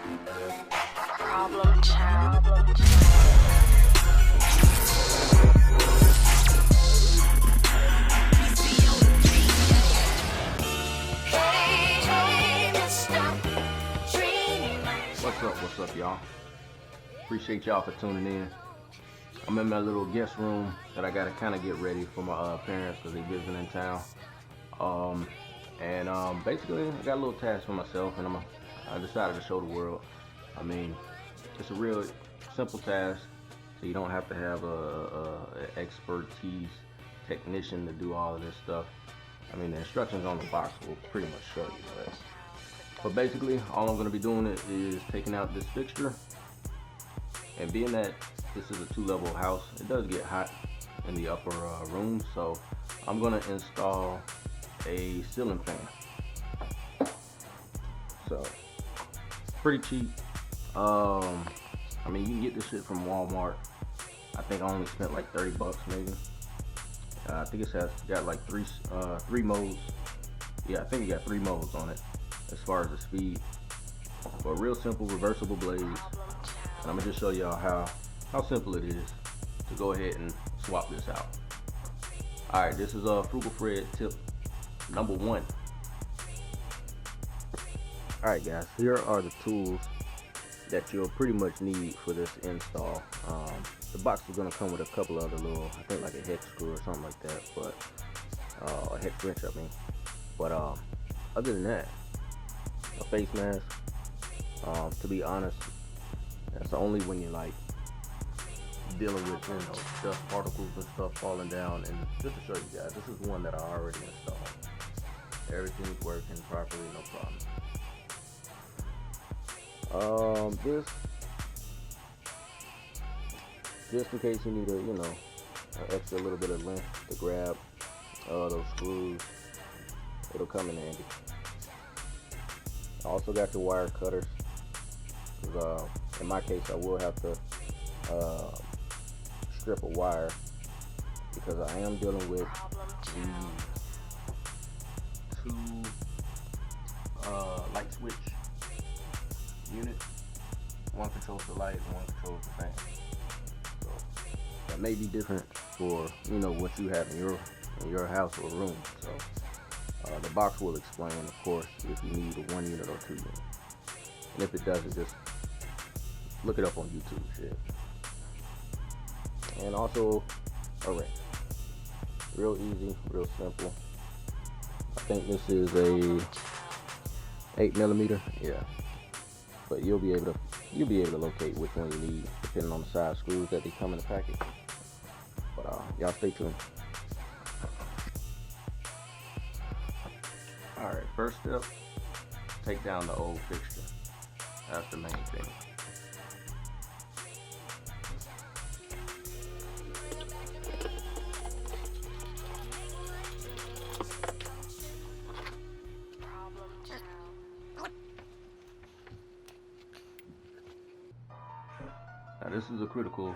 Problem child. What's up, y'all? Appreciate y'all for tuning in. I'm in my little guest room that I gotta kind of get ready for my parents because they visiting in town. Basically, I got a little task for myself, and I decided to show the world. I mean, it's a real simple task, so you don't have to have a expertise technician to do all of this stuff. I mean, the instructions on the box will pretty much show you that. But basically, all I'm going to be doing is taking out this fixture, and being that this is a 2-level house, it does get hot in the upper room, so I'm going to install a ceiling fan. So, pretty cheap. I mean, you can get this shit from Walmart. I think I only spent like 30 bucks maybe. I think it got like three modes. Yeah, I think it got 3 modes on it as far as the speed. But real simple reversible blades. And I'm gonna just show y'all how simple it is to go ahead and swap this out. Alright, this is Frugal Fred tip number 1. Alright guys, here are the tools that you'll pretty much need for this install. The box is gonna come with a couple other little, I think like a hex screw or something like that, but a hex wrench I mean. But other than that, a face mask. To be honest, that's only when you're like dealing with, you know, dust particles and stuff falling down. And just to show you guys, this is one that I already installed. Everything's working properly, no problem. This, just in case you need an extra little bit of length to grab those screws, it'll come in handy. I also got your wire cutters, because in my case I will have to strip a wire, because I am dealing with the 2 light switch units. One controls the light and one controls the fan. So that may be different for what you have in your house or room. So the box will explain, of course, if you need a 1 unit or 2 unit. And if it doesn't, just look it up on YouTube, shit. And also a wrench. Real easy, real simple. I think this is a 8mm, yeah. But you'll be able to locate which one you need depending on the size screws that they come in the package. But y'all stay tuned. Alright, first step, take down the old fixture. That's the main thing. Now this is a critical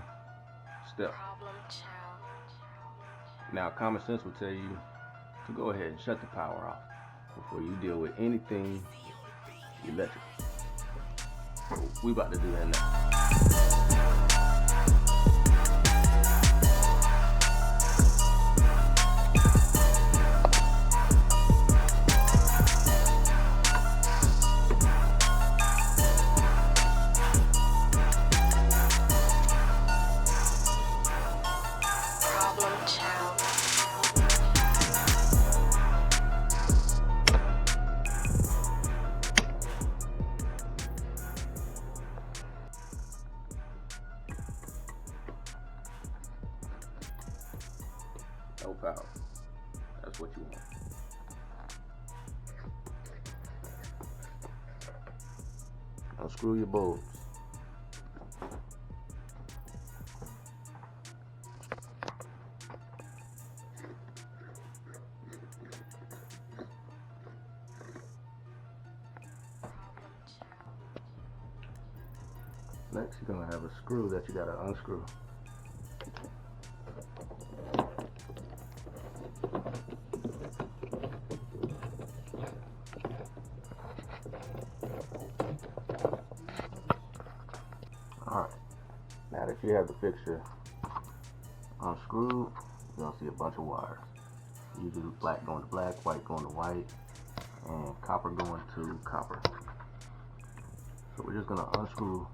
step. Now common sense will tell you to go ahead and shut the power off before you deal with anything electric. We about to do that now. No power. That's what you want. Unscrew your bulbs. Next, you're gonna have a screw that you gotta unscrew. Alright, so you have the fixture unscrewed. You're gonna see a bunch of wires. Usually black going to black, white going to white, and copper going to copper. So we're just gonna unscrew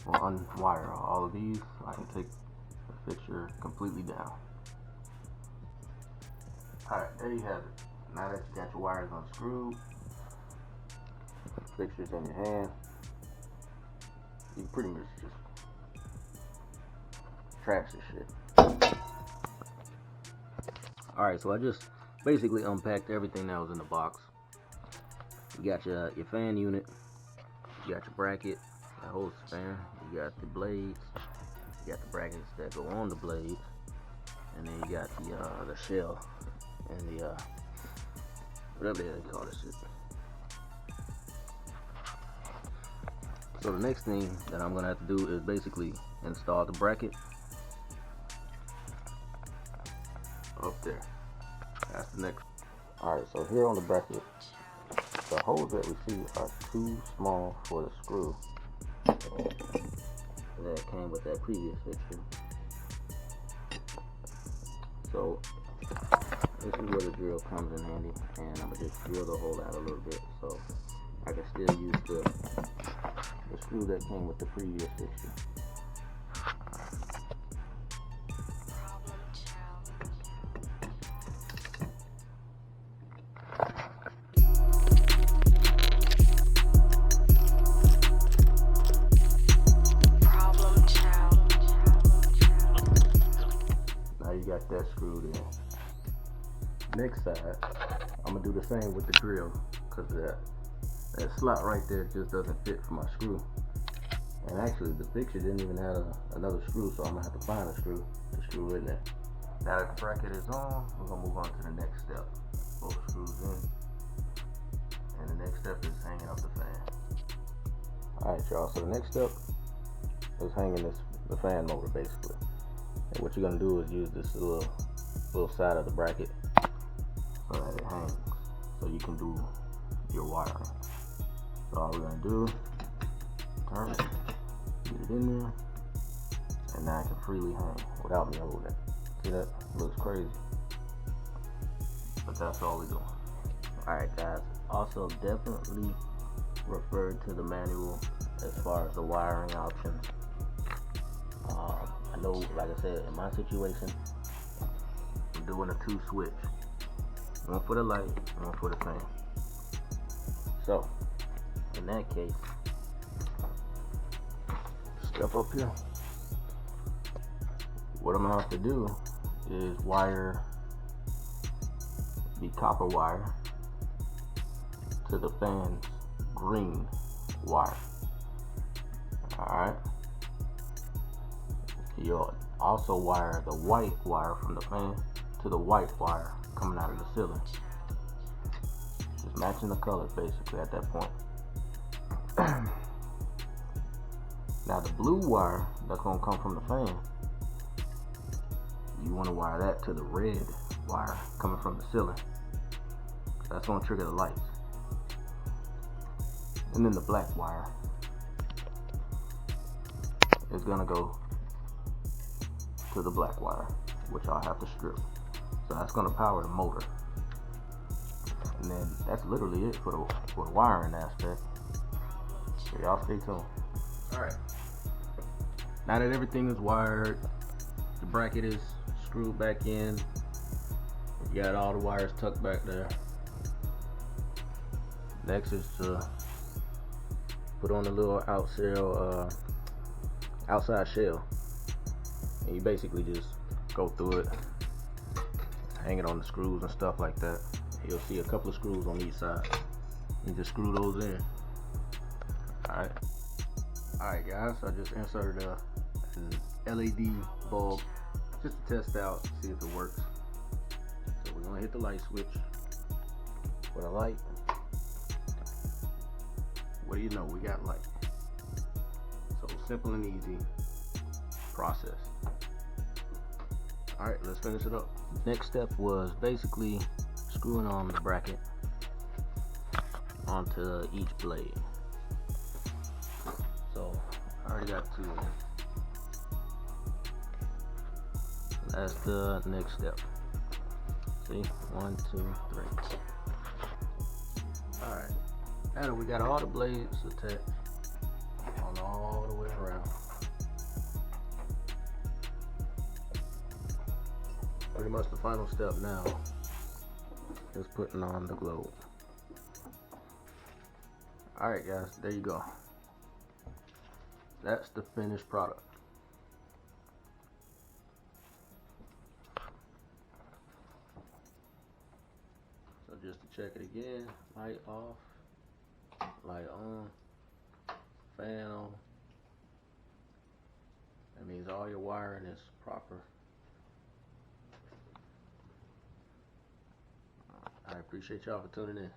or unwire all of these so I can take the fixture completely down. Alright, there you have it. Now that you got your wires unscrewed, fixtures in your hand, you pretty much just trash this shit. Alright, so I just basically unpacked everything that was in the box. You got your fan unit, you got your bracket that holds the fan, you got the blades, you got the brackets that go on the blades, and then you got the shell and the whatever they call this shit. So the next thing that I'm gonna have to do is basically install the bracket up there. That's the next. Alright, so here on the bracket, the holes that we see are too small for the screw that came with that previous fixture. So this is where the drill comes in handy, and I'm gonna just drill the hole out a little bit so I can still use the screw that came with the previous fixture. Now you got that screwed in. Next side, I'm gonna do the same with the drill, because that slot right there just doesn't fit for my screw. And actually the fixture didn't even have another screw, so I'm gonna have to find a screw to screw in there. Now that the bracket is on, we're gonna move on to the next step. Both screws in, and the next step is hanging up the fan. Alright y'all, so the next step is hanging the fan motor basically. And what you're gonna do is use this little side of the bracket so that it hangs, so you can do your wiring. So all we're gonna do, turn it, get it in there, and now I can freely hang without me holding it. See that? Looks crazy, but that's all we're doing. Alright guys, also definitely refer to the manual as far as the wiring options. I know, like I said, in my situation, I'm doing a 2 switch. One for the light, one for the fan. So, in that case, step up here. What I'm gonna have to do is wire the copper wire to the fan's green wire. Alright. You'll also wire the white wire from the fan to the white wire coming out of the ceiling. Just matching the colors basically at that point. Now the blue wire that's going to come from the fan, you want to wire that to the red wire coming from the ceiling. That's going to trigger the lights. And then the black wire is going to go to the black wire, which I'll have to strip. So that's going to power the motor. And then that's literally it for the wiring aspect. So y'all stay tuned. Alright. Now that everything is wired, the bracket is screwed back in, you got all the wires tucked back there. Next is to put on a little outside shell. And you basically just go through it, hang it on the screws and stuff like that. You'll see a couple of screws on each side. You just screw those in. Alright guys, so I just inserted an LED bulb just to test out, see if it works. So we're gonna hit the light switch. For the light, what do you know, we got light. So simple and easy process. Alright, let's finish it up. Next step was basically screwing on the bracket onto each blade. So I already got 2 in. That's the next step. See, 1, 2, 3. All right. Now that we got all the blades attached on all the way around, pretty much the final step now is putting on the globe. All right, guys, there you go. That's the finished product. So just to check it again, light off, light on, fan on. That means all your wiring is proper. I appreciate y'all for tuning in.